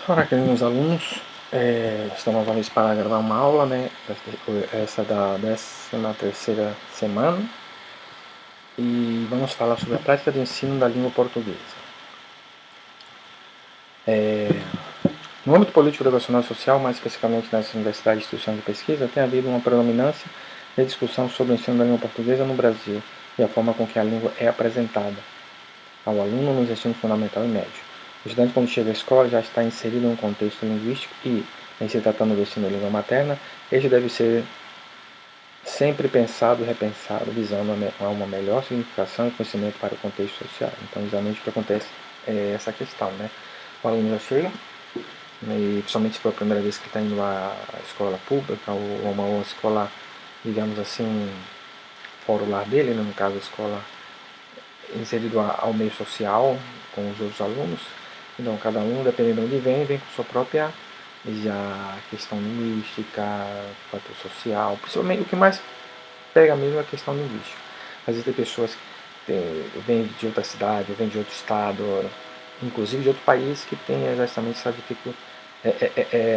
Ora, queridos alunos, estamos aqui para gravar uma aula, né? Essa da 13ª semana, e vamos falar sobre a prática de ensino da língua portuguesa. No âmbito político, educacional e social, mais especificamente nas universidades e instituições de pesquisa, tem havido uma predominância de discussão sobre o ensino da língua portuguesa no Brasil e a forma com que a língua é apresentada ao aluno nos ensinos fundamental e médio. O estudante, quando chega à escola, já está inserido em um contexto linguístico e, em se tratando do ensino de língua materna, este deve ser sempre pensado e repensado, visando a uma melhor significação e conhecimento para o contexto social. Então, exatamente o que acontece é essa questão, né? O aluno já chega, e principalmente se for a primeira vez que está indo à escola pública ou uma escola, digamos assim, fora o lar dele, né? No caso, a escola inserido ao meio social com os outros alunos. Então, cada um, dependendo de onde vem com sua própria já questão linguística, fator social. Principalmente o que mais pega mesmo é a questão linguística. Às vezes tem pessoas que vêm de outra cidade, vêm de outro estado, inclusive de outro país, que tem exatamente essa dificuldade,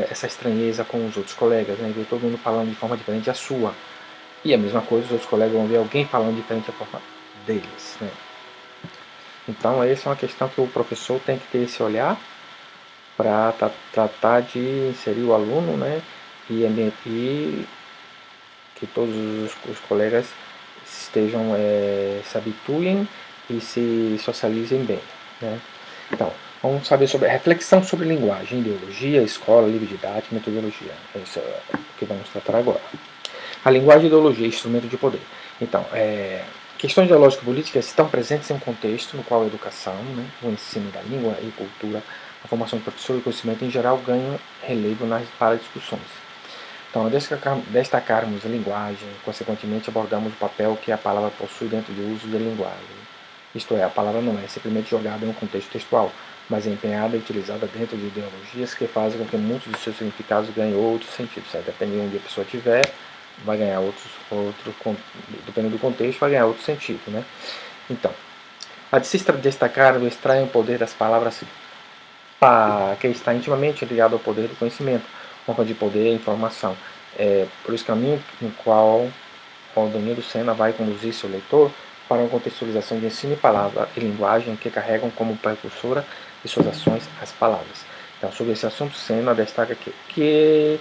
essa estranheza com os outros colegas, né? Ver todo mundo falando de forma diferente da sua. E a mesma coisa, os outros colegas vão ver alguém falando diferente da forma deles, né? Então, essa é uma questão que o professor tem que ter esse olhar para tratar de inserir o aluno, né? E que todos os colegas estejam, se habituem e se socializem bem, né? Então, vamos saber sobre a reflexão sobre linguagem, ideologia, escola, livre didática, metodologia. Isso é o que vamos tratar agora. A linguagem, ideologia e instrumento de poder. Então, questões ideológicas e políticas estão presentes em um contexto no qual a educação, né, o ensino da língua e cultura, a formação de professor e o conhecimento em geral ganham relevo para discussões. Então, ao destacarmos a linguagem, consequentemente abordamos o papel que a palavra possui dentro do uso da linguagem. Isto é, a palavra não é simplesmente jogada em um contexto textual, mas é empenhada e utilizada dentro de ideologias que fazem com que muitos de seus significados ganhem outros sentidos. Dependendo de onde a pessoa estiver, vai ganhar dependendo do contexto, vai ganhar outro sentido, né? Então, a de se destacar o extrai o poder das palavras que está intimamente ligado ao poder do conhecimento, forma de poder e informação. Por esse caminho no qual o Aldonildo Senna vai conduzir seu leitor para uma contextualização de ensino e palavra e linguagem que carregam como precursora de suas ações as palavras. Então, sobre esse assunto, Senna destaca que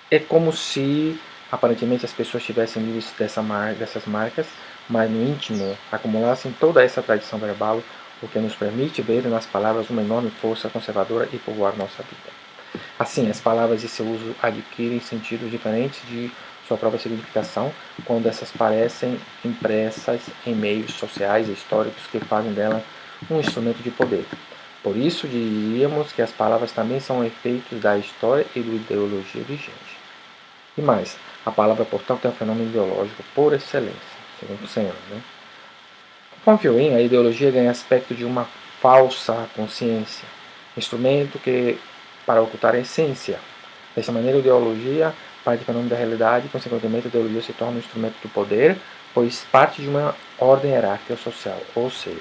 é como se aparentemente as pessoas tivessem livres dessas marcas, mas no íntimo acumulassem toda essa tradição verbal, o que nos permite ver nas palavras uma enorme força conservadora e povoar nossa vida. Assim, as palavras e seu uso adquirem sentidos diferentes de sua própria significação quando essas parecem impressas em meios sociais e históricos que fazem dela um instrumento de poder. Por isso, diríamos que as palavras também são efeitos da história e da ideologia vigente. E mais, a palavra, portanto, é um fenômeno ideológico por excelência, segundo Senna, né? Conforme Fiorin, a ideologia ganha aspecto de uma falsa consciência, instrumento que para ocultar a essência. Dessa maneira, a ideologia parte do fenômeno da realidade e, consequentemente, a ideologia se torna um instrumento do poder, pois parte de uma ordem hierárquica social, ou seja,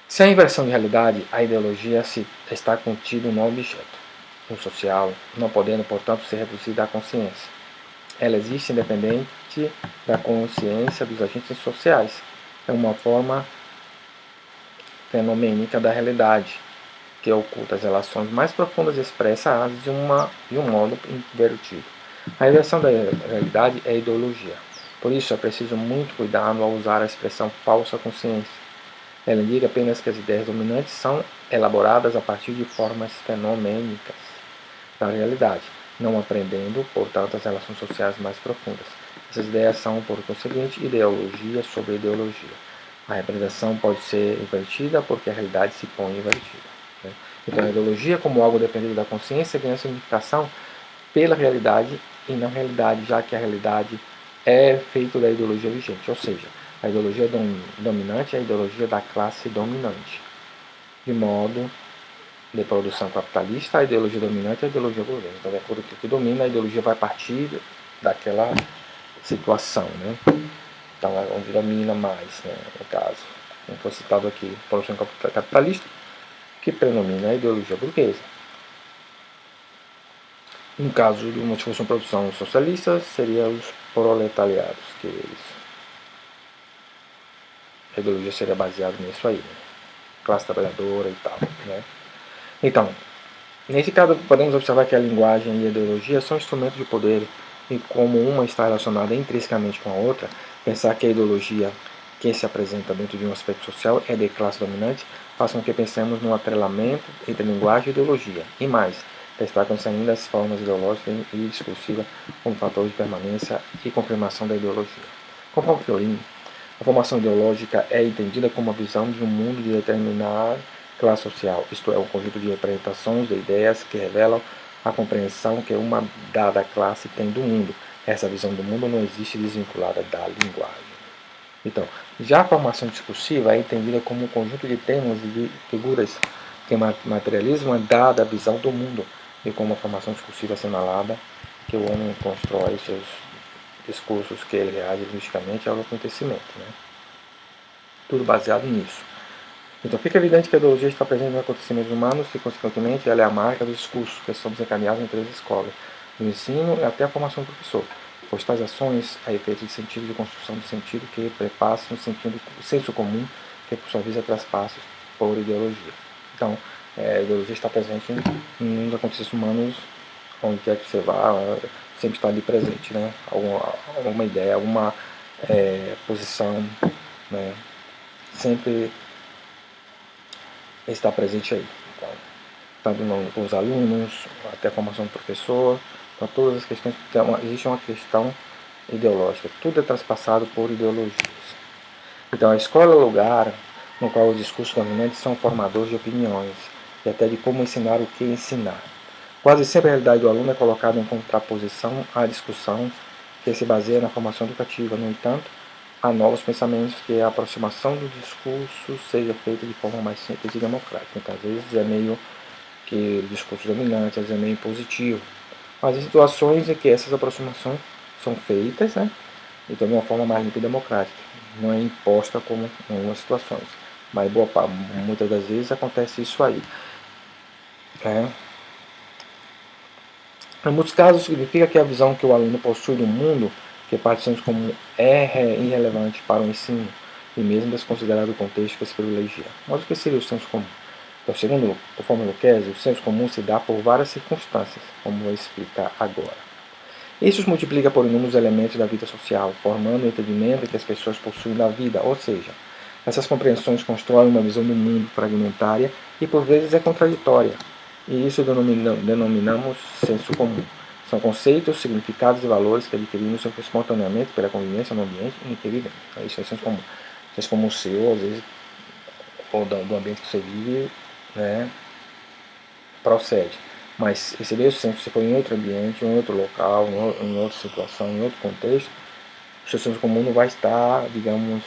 se a inversão de realidade, a ideologia está contida no objeto, no social, não podendo, portanto, ser reduzida à consciência. Ela existe independente da consciência dos agentes sociais. É uma forma fenomênica da realidade, que oculta as relações mais profundas e expressa-as de um modo invertido. A inversão da realidade é ideologia. Por isso é preciso muito cuidado ao usar a expressão falsa consciência. Ela indica apenas que as ideias dominantes são elaboradas a partir de formas fenomênicas da realidade, não aprendendo, portanto, as relações sociais mais profundas. Essas ideias são, por conseguinte, ideologia sobre ideologia. A representação pode ser invertida porque a realidade se põe invertida, né? Então, a ideologia, como algo dependente da consciência, ganha significação pela realidade e não realidade, já que a realidade é feita da ideologia vigente, ou seja, a ideologia dominante é a ideologia da classe dominante. De modo de produção capitalista, a ideologia dominante é a ideologia do governo. Então, de acordo com o que domina, a ideologia vai partir daquela situação, né? Então, é onde domina mais, né, no caso. Como foi citado aqui, produção capitalista, que predomina a ideologia burguesa. No caso de uma se fosse uma produção socialista, seria os proletariados, a ideologia seria baseada nisso aí, né? Classe trabalhadora e tal, né? Então, nesse caso, podemos observar que a linguagem e a ideologia são instrumentos de poder e como uma está relacionada intrinsecamente com a outra, pensar que a ideologia que se apresenta dentro de um aspecto social é de classe dominante faz com que pensemos no atrelamento entre linguagem e ideologia. E mais, destacam-se ainda as formas ideológicas e discursivas como fatores de permanência e confirmação da ideologia. Conforme Fiorin, a formação ideológica é entendida como a visão de um mundo de determinada classe social, isto é, um conjunto de representações de ideias que revelam a compreensão que uma dada classe tem do mundo. Essa visão do mundo não existe desvinculada da linguagem. Então, já a formação discursiva é entendida como um conjunto de termos e de figuras que materializam uma dada visão do mundo, e como a formação discursiva assinalada que o homem constrói seus discursos que ele reage linguisticamente ao acontecimento. Né? Tudo baseado nisso. Então fica evidente que a ideologia está presente nos acontecimentos humanos e, consequentemente, ela é a marca dos discursos que são desencadeados entre as escolas, no ensino e até a formação do professor, pois tais ações, a efeito de sentido de construção de sentido que perpassam o senso comum, que por sua vez é traspassos por ideologia. Então, a ideologia está presente nos acontecimentos humanos, onde quer que você vá, sempre está ali presente, né? Alguma ideia, alguma posição, né? Sempre está presente aí. Então, tanto com os alunos, até a formação do professor, então todas as questões, existe uma questão ideológica, tudo é traspassado por ideologias. Então a escola é o lugar no qual os discursos dominantes são formadores de opiniões e até de como ensinar o que ensinar. Quase sempre a realidade do aluno é colocada em contraposição à discussão que se baseia na formação educativa. No entanto, há novos pensamentos que a aproximação do discurso seja feita de forma mais simples e democrática. Então, às vezes é meio que o discurso dominante, às vezes é meio positivo. Mas em situações em que essas aproximações são feitas, né, então de uma forma mais limpa e democrática, não é imposta como em algumas situações. Mas muitas das vezes acontece isso aí. Em muitos casos, significa que a visão que o aluno possui do mundo, que parte do senso comum, é irrelevante para o ensino e mesmo desconsiderado o contexto que se privilegia. Mas o que seria o senso comum? Então, segundo o Fórmula Lucchesi, o senso comum se dá por várias circunstâncias, como vou explicar agora. Isso se multiplica por inúmeros elementos da vida social, formando o entendimento que as pessoas possuem da vida, ou seja, essas compreensões constroem uma visão do mundo fragmentária e por vezes é contraditória. E isso denominamos senso comum. São conceitos, significados e valores que adquirimos espontaneamente pela convivência no ambiente em que vivemos. Isso é senso comum. Senso comum seu, às vezes, ou do ambiente que você vive, né, procede. Mas esse mesmo senso, se for em outro ambiente, em outro local, em outra situação, em outro contexto, o seu senso comum não vai estar, digamos,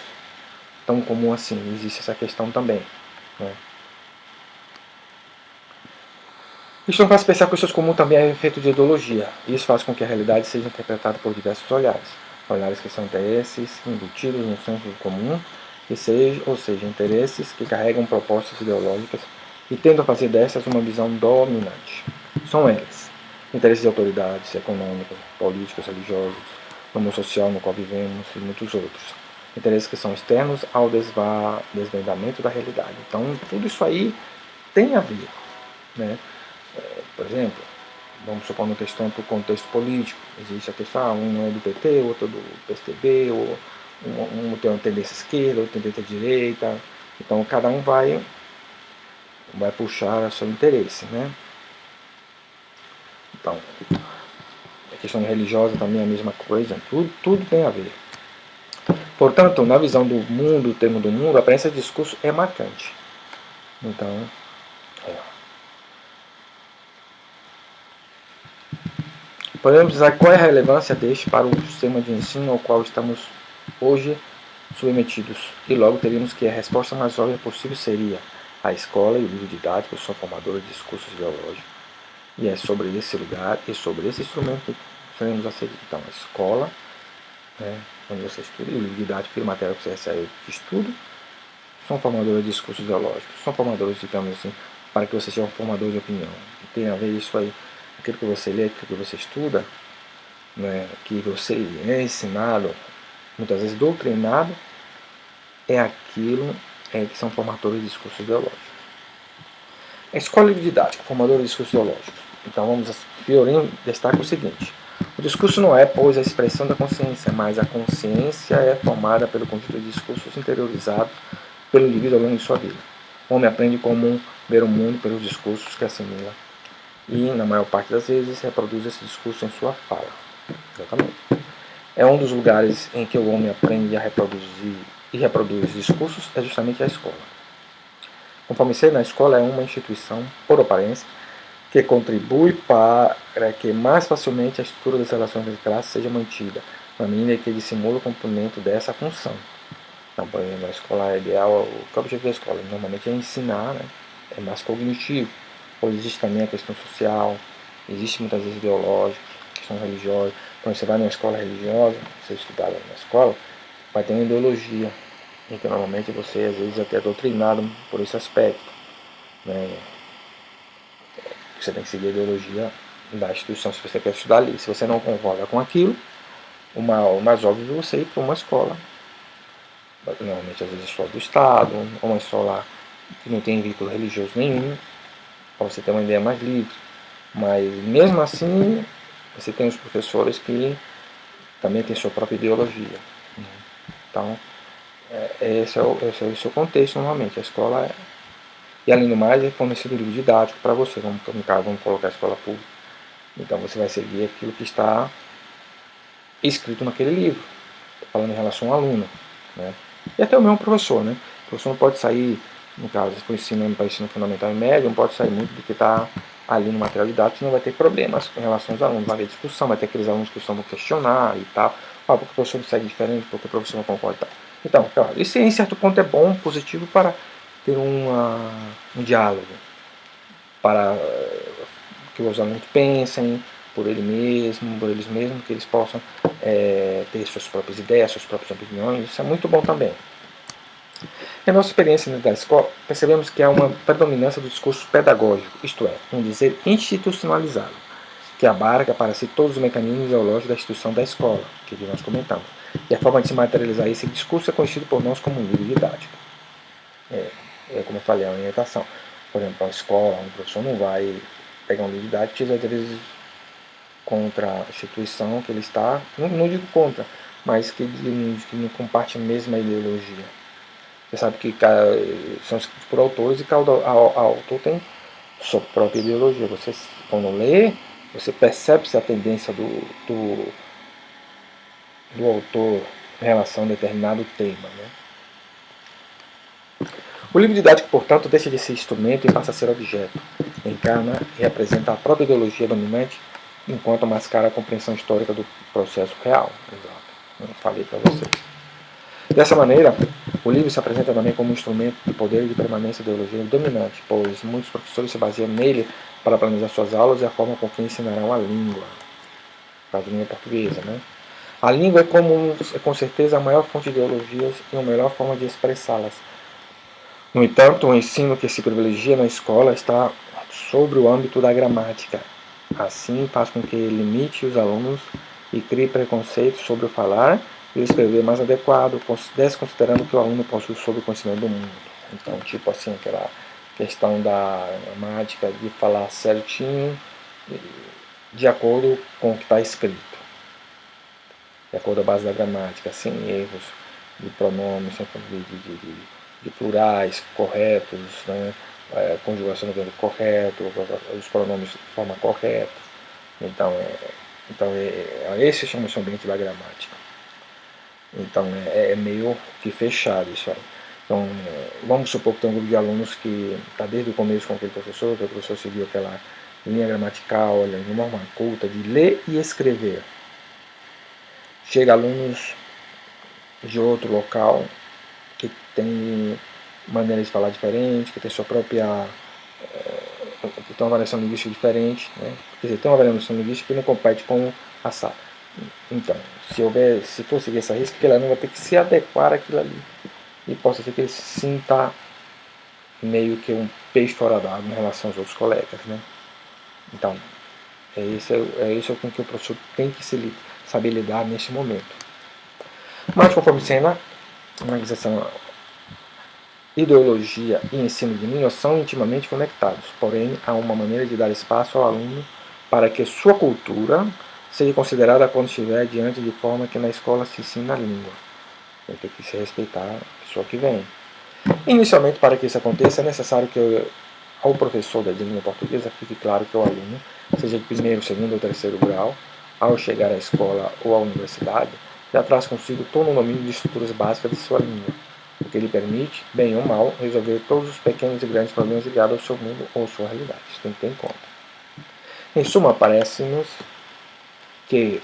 tão comum assim. Existe essa questão também. Né? Isso não faz pensar que o senso comum também é efeito de ideologia. Isso faz com que a realidade seja interpretada por diversos olhares. Olhares que são interesses embutidos no senso comum, ou seja, interesses que carregam propostas ideológicas e tentam fazer dessas uma visão dominante. São eles: interesses de autoridades econômicas, políticos, religiosos, no mundo social no qual vivemos e muitos outros. Interesses que são externos ao desvendamento da realidade. Então, tudo isso aí tem a ver. Né? Por exemplo, vamos supor uma questão para o contexto político. Existe a questão, um é do PT, outro é do PSDB, ou um tem uma tendência esquerda, outro tem tendência direita. Então cada um vai puxar o seu interesse. Né? Então, a questão religiosa também é a mesma coisa, tudo tem a ver. Portanto, na visão do mundo, o termo do mundo, a presença de discurso é marcante. Então, podemos dizer qual é a relevância deste para o sistema de ensino ao qual estamos hoje submetidos. E logo teríamos que a resposta mais óbvia possível seria: a escola e o livro didático são formadores de discursos ideológicos. E é sobre esse lugar e sobre esse instrumento que seremos a seguir. Então, a escola, né, onde você estuda, e o livro didático e o material que você recebe de estudo, são formadores de discursos ideológicos. São formadores, digamos assim, para que você seja um formador de opinião. Tem a ver isso aí, aquilo que você lê, aquilo que você estuda, né, que você é ensinado, muitas vezes doutrinado, é aquilo que são formadores de discursos ideológicos. A escola didática, formadora de discursos ideológicos. Então vamos, Fiorin destaca o seguinte: o discurso não é, pois, a expressão da consciência, mas a consciência é formada pelo conjunto de discursos interiorizados pelo indivíduo ao longo de sua vida. O homem aprende como ver o mundo pelos discursos que assimila e, na maior parte das vezes, reproduz esse discurso em sua fala. Exatamente. É um dos lugares em que o homem aprende a reproduzir e reproduz discursos, é justamente a escola. Conforme sei, na escola é uma instituição, por aparência, que contribui para que mais facilmente a estrutura das relações de classe seja mantida, na medida que dissimula o cumprimento dessa função. Então, por exemplo, a escola ideal, o objetivo da escola normalmente é ensinar, né? É mais cognitivo, pois existe também a questão social, existe muitas vezes ideológica, questão religiosa. Quando você vai numa escola religiosa, você estudar na escola, vai ter uma ideologia, em que normalmente você às vezes até é doutrinado por esse aspecto, né? Você tem que seguir a ideologia da instituição se você quer estudar ali. Se você não concorda com aquilo, o mais óbvio é você ir para uma escola, normalmente às vezes escola do Estado, ou uma escola que não tem vínculo religioso nenhum, para você ter uma ideia mais livre. Mas mesmo assim, você tem os professores que também têm sua própria ideologia. Então, esse é o seu contexto normalmente. A escola é. E além do mais, é fornecido livro didático para você. Vamos colocar a escola pública. Então você vai seguir aquilo que está escrito naquele livro, falando em relação ao aluno, né? E até o mesmo professor, né? O professor não pode sair, no caso, se for ensinando para ensino fundamental e médio, não pode sair muito do que está ali no material didático, senão vai ter problemas em relação aos alunos, vai ter discussão, vai ter aqueles alunos que vão questionar e tal, porque o professor não segue diferente, porque o professor não concorda e tal. Então, claro, isso em certo ponto é bom, positivo para ter um diálogo, para que os alunos pensem por eles mesmos, que eles possam ter suas próprias ideias, suas próprias opiniões. Isso é muito bom também. Em nossa experiência dentro da escola, percebemos que há uma predominância do discurso pedagógico, isto é, um dizer institucionalizado, que abarca para si todos os mecanismos ideológicos da instituição da escola, que nós comentamos. E a forma de se materializar esse discurso é conhecido por nós como livro didático. Como eu falei, é uma orientação. Por exemplo, a escola, um professor não vai pegar um livro didático e às vezes contra a instituição que ele está, não digo contra, mas que não comparte a mesma ideologia. Você sabe que são escritos por autores e cada autor tem sua própria ideologia. Você, quando lê, você percebe se a tendência do autor em relação a determinado tema, né? O livro didático, portanto, deixa de ser instrumento e passa a ser objeto. Encarna e representa a própria ideologia dominante, enquanto mascara a compreensão histórica do processo real. Exato. Eu falei para vocês. Dessa maneira, o livro se apresenta também como um instrumento de poder e de permanência da ideologia dominante, pois muitos professores se baseiam nele para planejar suas aulas e a forma com que ensinarão a língua, a língua portuguesa, né? A língua é com certeza a maior fonte de ideologias e a melhor forma de expressá-las. No entanto, o ensino que se privilegia na escola está sobre o âmbito da gramática. Assim, faz com que limite os alunos e crie preconceitos sobre o falar e o escrever mais adequado, desconsiderando que o aluno possui sobre o conhecimento do mundo. Então, tipo assim, aquela questão da gramática, de falar certinho, de acordo com o que está escrito. De acordo com a base da gramática, sem erros de pronomes, de plurais corretos, né? Conjugação do verbo correto, os pronomes de forma correta. Então esse chama-se ambiente da gramática. Então é meio que fechado isso aí. Então vamos supor que tem um grupo de alunos que está desde o começo com aquele professor, que o professor seguiu aquela linha gramatical, a norma culta de ler e escrever. Chega alunos de outro local que tem maneiras de falar diferente, que tem sua própria que tem uma variação linguística diferente, né? Quer dizer, tem uma variação linguística que não compete com a sala. Então, se for seguir essa risca, aquele aluno vai ter que se adequar àquilo ali. E possa ser que ele se sinta meio que peixe fora d'água em relação aos outros colegas, né? Então, é isso com que o professor tem que saber lidar neste momento. Mas, conforme cena, a organização, ideologia e ensino de língua são intimamente conectados, porém, há uma maneira de dar espaço ao aluno para que sua cultura seja considerada quando estiver diante de forma que na escola se ensina a língua. Tem que se respeitar a pessoa que vem. Inicialmente, para que isso aconteça, é necessário que ao professor da língua portuguesa fique claro que o aluno, seja de primeiro, segundo ou terceiro grau, ao chegar à escola ou à universidade, já traz consigo todo o domínio de estruturas básicas de sua língua, o que lhe permite, bem ou mal, resolver todos os pequenos e grandes problemas ligados ao seu mundo ou sua realidade. Isso tem que ter em conta. Em suma, parece-nos que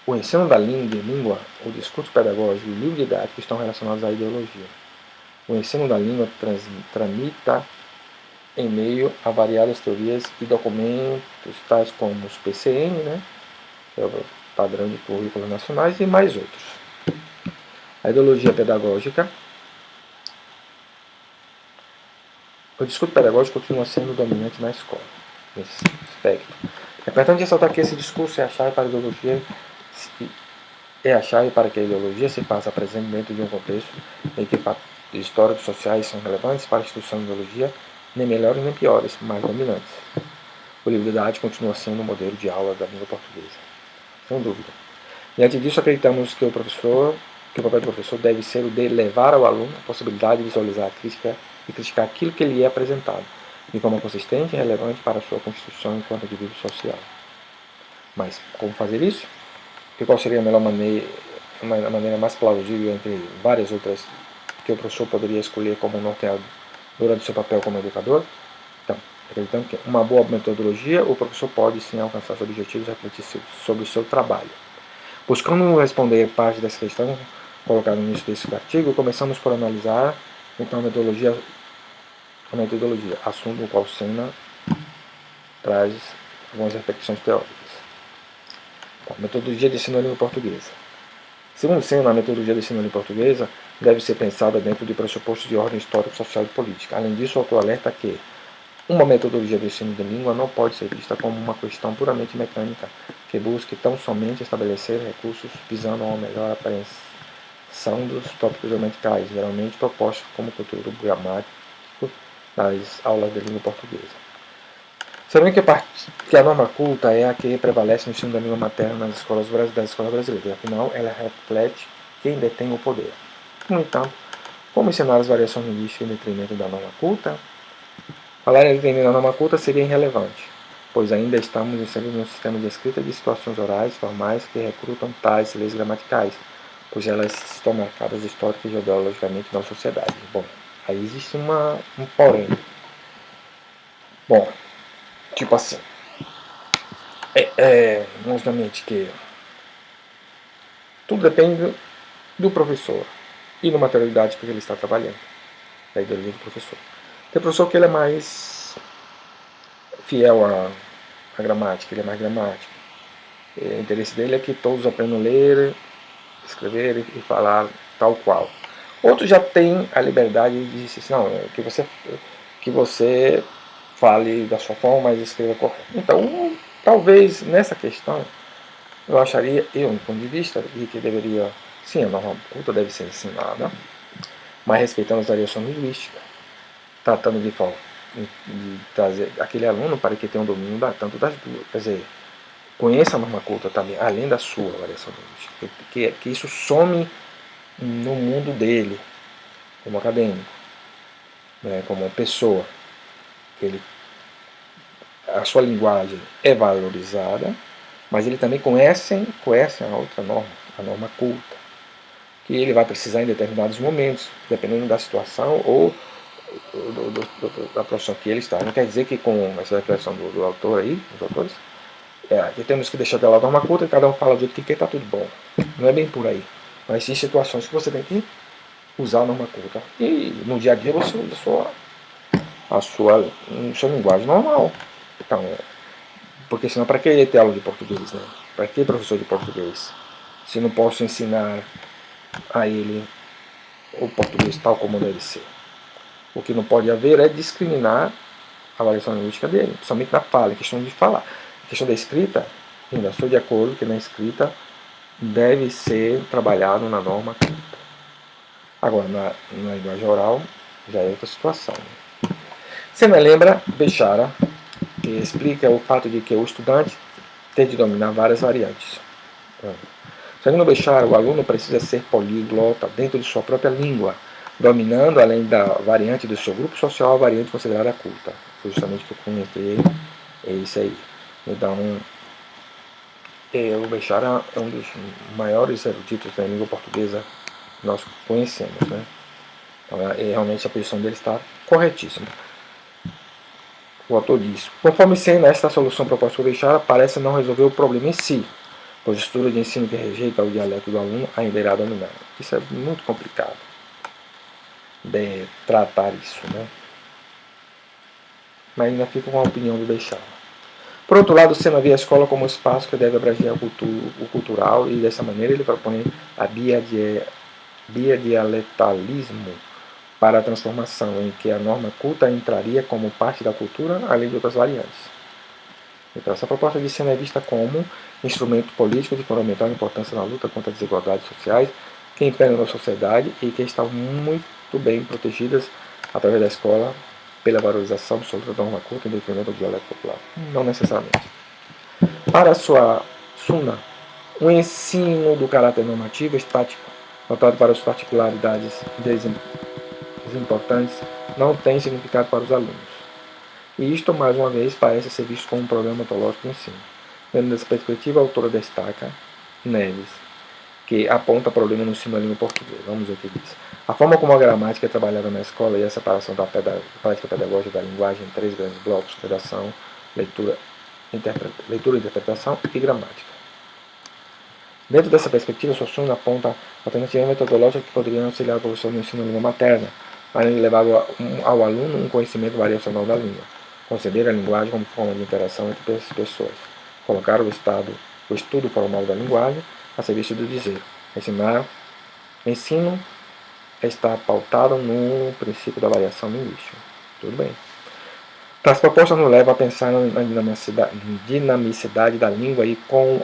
o ensino da língua, o discurso pedagógico e o livro didático estão relacionados à ideologia. O ensino da língua tramita em meio a variadas teorias e documentos, tais como os PCN, né, que é o Padrão de Currículos Nacionais, e mais outros. A ideologia pedagógica. O discurso pedagógico continua sendo dominante na escola, nesse aspecto. É importante ressaltar que esse discurso é a chave para a ideologia, que a ideologia se faça presente dentro de um contexto em que fatos históricos e sociais são relevantes para a instituição de ideologia, nem melhores nem piores, mas dominantes. O livro didático continua sendo o modelo de aula da língua portuguesa, sem dúvida. Diante disso, acreditamos que o papel do professor deve ser o de levar ao aluno a possibilidade de visualizar a crítica e criticar aquilo que lhe é apresentado, de forma consistente e relevante para a sua constituição enquanto indivíduo social. Mas como fazer isso? E qual seria a melhor maneira, a maneira mais plausível entre várias outras que o professor poderia escolher como norteadora do seu papel como educador? Então, acreditando que uma boa metodologia, o professor pode sim alcançar seus objetivos e refletir sobre o seu trabalho. Buscando responder parte dessa questão colocada no início desse artigo, começamos por analisar então a metodologia, assunto no qual Sena traz algumas reflexões teóricas. Então, metodologia de ensino à língua portuguesa. Segundo Sena, a metodologia de ensino à língua portuguesa deve ser pensada dentro de pressupostos de ordem histórica, social e política. Além disso, o autor alerta que uma metodologia de ensino de língua não pode ser vista como uma questão puramente mecânica, que busque tão somente estabelecer recursos visando a uma melhor apreensão dos tópicos gramaticais, geralmente propostos como conteúdo gramático das aulas de língua portuguesa. Sabendo que a norma culta é a que prevalece no ensino da língua materna das escolas brasileiras, afinal, ela reflete quem detém o poder. No entanto, como ensinar as variações linguísticas em detrimento da norma culta? Falar em detrimento da norma culta seria irrelevante, pois ainda estamos inseridos num sistema de escrita de situações orais formais que recrutam tais leis gramaticais, pois elas estão marcadas histórica e geologicamente na sociedade. Bom, aí existe um porém. Bom, tipo assim, logicamente que tudo depende do professor e da materialidade que ele está trabalhando, da ideologia do professor. Tem professor que ele é mais fiel à gramática, ele é mais gramático. O interesse dele é que todos aprendam a ler, escrever e falar tal qual. Outros já têm a liberdade de dizer assim, não, que você fale da sua forma, mas escreva correto. Então, talvez nessa questão, eu acharia, no ponto de vista, de que deveria, sim, a norma culta deve ser ensinada, mas respeitando as variações linguísticas, tratando de trazer aquele aluno para que tenha um domínio tanto das duas. Quer dizer, conheça a norma culta também, além da sua variação linguística, que isso some no mundo dele, como acadêmico, né, como pessoa, que a sua linguagem é valorizada, mas ele também conhece a outra norma, a norma culta, que ele vai precisar em determinados momentos, dependendo da situação ou da profissão que ele está. Não quer dizer que com essa reflexão do autor aí, dos autores, que temos que deixar de lado a norma culta e cada um fala do jeito que quer, está tudo bom. Não é bem por aí. Mas existem situações que você tem que usar a norma culta. E no dia a dia você usa a sua linguagem normal. Então, porque senão para que ter aula de português, né? Para que professor de português? Se não posso ensinar a ele o português tal como deve ser. O que não pode haver é discriminar a variação linguística dele, principalmente na fala, em questão de falar. Em questão da escrita, ainda estou de acordo que na escrita deve ser trabalhado na norma culta. Agora, na linguagem oral, já é outra situação. Você me lembra Bechara, que explica o fato de que o estudante tem de dominar várias variantes. Segundo Bechara, o aluno precisa ser poliglota dentro de sua própria língua, dominando, além da variante do seu grupo social, a variante considerada culta. Foi justamente o que eu comentei, é isso aí. Então, o Bechara é um dos maiores eruditos da língua portuguesa que nós conhecemos, né? Então, realmente a posição dele está corretíssima. O autor diz: conforme sendo esta solução proposta por Bechara, parece não resolver o problema em si, pois a estrutura de ensino que rejeita o dialeto do aluno ainda irá dominar. Isso é muito complicado de tratar isso, né? Mas ainda fico com a opinião do Bechara. Por outro lado, Senna vê a escola como um espaço que deve abranger o cultural, e dessa maneira ele propõe a bidialetalismo para a transformação, em que a norma culta entraria como parte da cultura, além de outras variantes. Então, essa proposta de Senna é vista como instrumento político de fundamental importância na luta contra as desigualdades sociais que imperam na sociedade e que estão muito bem protegidas através da escola pela valorização absoluta da norma culta em detrimento do dialeto popular. Não necessariamente. Para a sua Suna, o ensino do caráter normativo estático, voltado para as particularidades importantes, não tem significado para os alunos. E isto, mais uma vez, parece ser visto como um problema metodológico do ensino. Dentro dessa perspectiva, a autora destaca Neves, que aponta problema no ensino da língua portuguesa. Vamos ver o que diz. A forma como a gramática é trabalhada na escola e a separação da prática pedagógica da linguagem em 3 grandes blocos: redação, leitura, interpretação e gramática. Dentro dessa perspectiva, Suassuna aponta alternativas metodológicas que poderiam auxiliar o professor no ensino da língua materna, além de levar ao aluno um conhecimento variacional da língua, conceber a linguagem como forma de interação entre as pessoas, colocar o estudo formal da linguagem a serviço do dizer. Ensino está pautado no princípio da variação linguística. Tudo bem. As propostas nos levam a pensar na dinamicidade da língua e com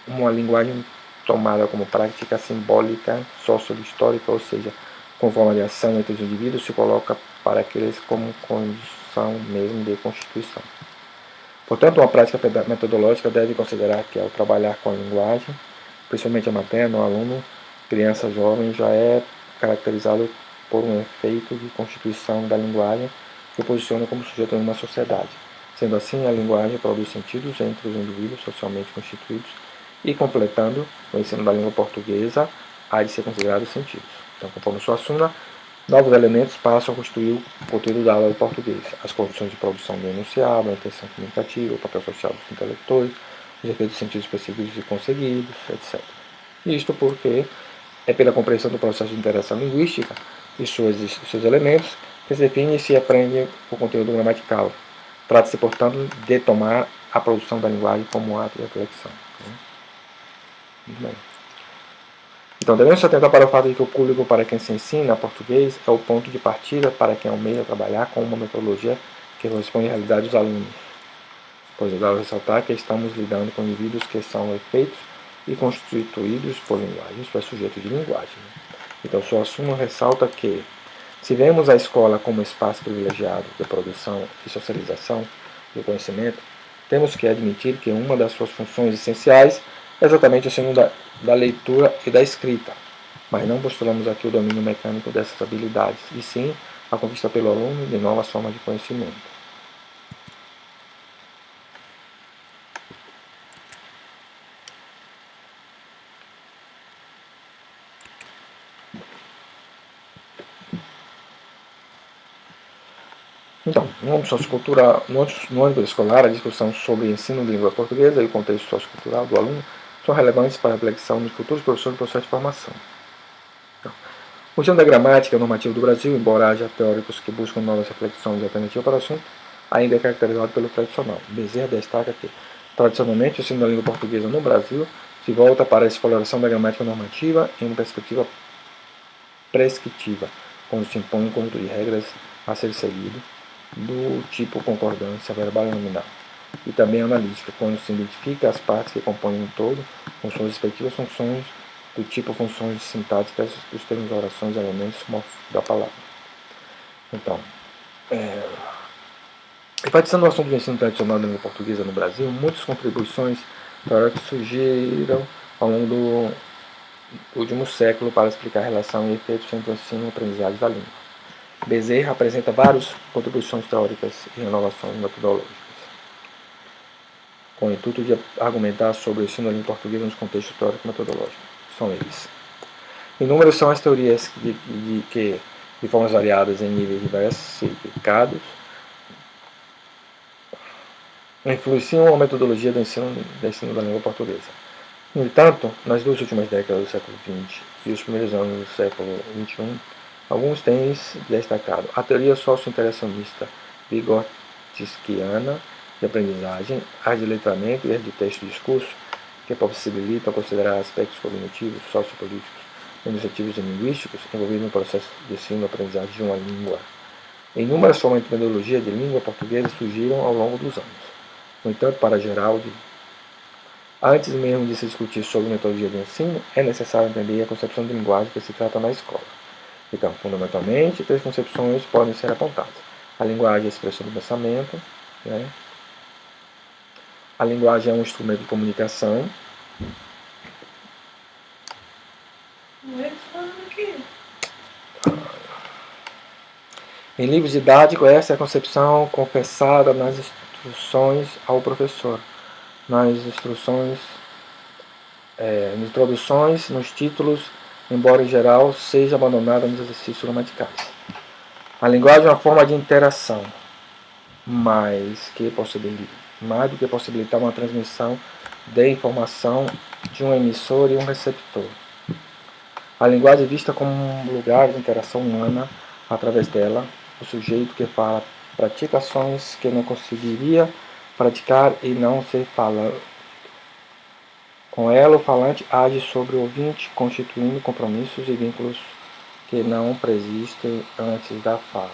uma linguagem tomada como prática simbólica, sócio-histórica, ou seja, conforme a variação entre os indivíduos, se coloca para aqueles como condição mesmo de constituição. Portanto, uma prática metodológica deve considerar que, ao trabalhar com a linguagem, principalmente a materna, o aluno, criança jovem, já é caracterizado por um efeito de constituição da linguagem que o posiciona como sujeito em uma sociedade. Sendo assim, a linguagem produz sentidos entre os indivíduos socialmente constituídos e, completando o ensino da língua portuguesa, há de ser considerado sentidos. Então, conforme Suassuna, novos elementos passam a constituir o conteúdo da aula de português: as condições de produção do enunciado, a intenção comunicativa, o papel social dos intelectores, os efeitos sentidos percebidos e conseguidos, etc. Isto porque é pela compreensão do processo de interação linguística e seus elementos que se define e se aprende o conteúdo gramatical. Trata-se, portanto, de tomar a produção da linguagem como um ato de reflexão. Muito bem. Então, devemos se atentar para o fato de que o público para quem se ensina português é o ponto de partida para quem almeja trabalhar com uma metodologia que corresponde à realidade dos alunos. Pois é dado ressaltar que estamos lidando com indivíduos que são efeitos e constituídos por linguagem, isso é sujeito de linguagem. Então, Suassuna ressalta que, se vemos a escola como espaço privilegiado de produção e socialização do conhecimento, temos que admitir que uma das suas funções essenciais é exatamente o ensino da leitura e da escrita, mas não postulamos aqui o domínio mecânico dessas habilidades, e sim a conquista pelo aluno de novas formas de conhecimento. Então, no âmbito escolar, a discussão sobre ensino de língua portuguesa e o contexto sociocultural do aluno são relevantes para a reflexão dos futuros professores do processo de formação. Então, o ensino da gramática normativa do Brasil, embora haja teóricos que buscam novas reflexões e alternativas para o assunto, ainda é caracterizado pelo tradicional. Bezerra destaca que, tradicionalmente, o ensino da língua portuguesa no Brasil se volta para a exploração da gramática normativa em uma perspectiva prescritiva, quando se impõe um conjunto de regras a ser seguido, do tipo concordância verbal e nominal, e também analítica, quando se identifica as partes que compõem um todo com suas respectivas funções, do tipo funções sintáticas dos termos, orações e elementos da palavra. Então, enfatizando o assunto do ensino tradicional da língua portuguesa no Brasil, muitas contribuições teóricas surgiram ao longo do último século para explicar a relação e efeitos entre o ensino e a aprendizagem da língua. Bezerra apresenta várias contribuições teóricas e inovações metodológicas, com o intuito de argumentar sobre o ensino da língua portuguesa nos contextos teórico-metodológicos. São eles. Inúmeras são as teorias que, de formas variadas em níveis diversificados, influenciam a metodologia do ensino da língua portuguesa. No entanto, nas duas últimas décadas do século XX e os primeiros anos do século XXI, alguns têm destacado a teoria socio-interacionista vygotskiana de aprendizagem, as de letramento e as de texto-discurso, que possibilitam considerar aspectos cognitivos, sociopolíticos, administrativos e linguísticos envolvidos no processo de ensino e aprendizagem de uma língua. Inúmeras formas de metodologia de língua portuguesa surgiram ao longo dos anos. No entanto, para Geraldi, antes mesmo de se discutir sobre metodologia de ensino, é necessário entender a concepção de linguagem que se trata na escola. Então, fundamentalmente, três concepções podem ser apontadas. A linguagem é a expressão do pensamento, né? A linguagem é um instrumento de comunicação. Em livros didáticos, essa é a concepção confessada nas instruções ao professor, nas instruções, nas introduções, nos títulos, embora em geral seja abandonada nos exercícios gramaticais. A linguagem é uma forma de interação, mais do que possibilitar uma transmissão de informação de um emissor e um receptor. A linguagem é vista como um lugar de interação humana. Através dela, o sujeito que fala pratica ações que não conseguiria praticar e não se fala. Com ela, o falante age sobre o ouvinte, constituindo compromissos e vínculos que não preexistem antes da fala.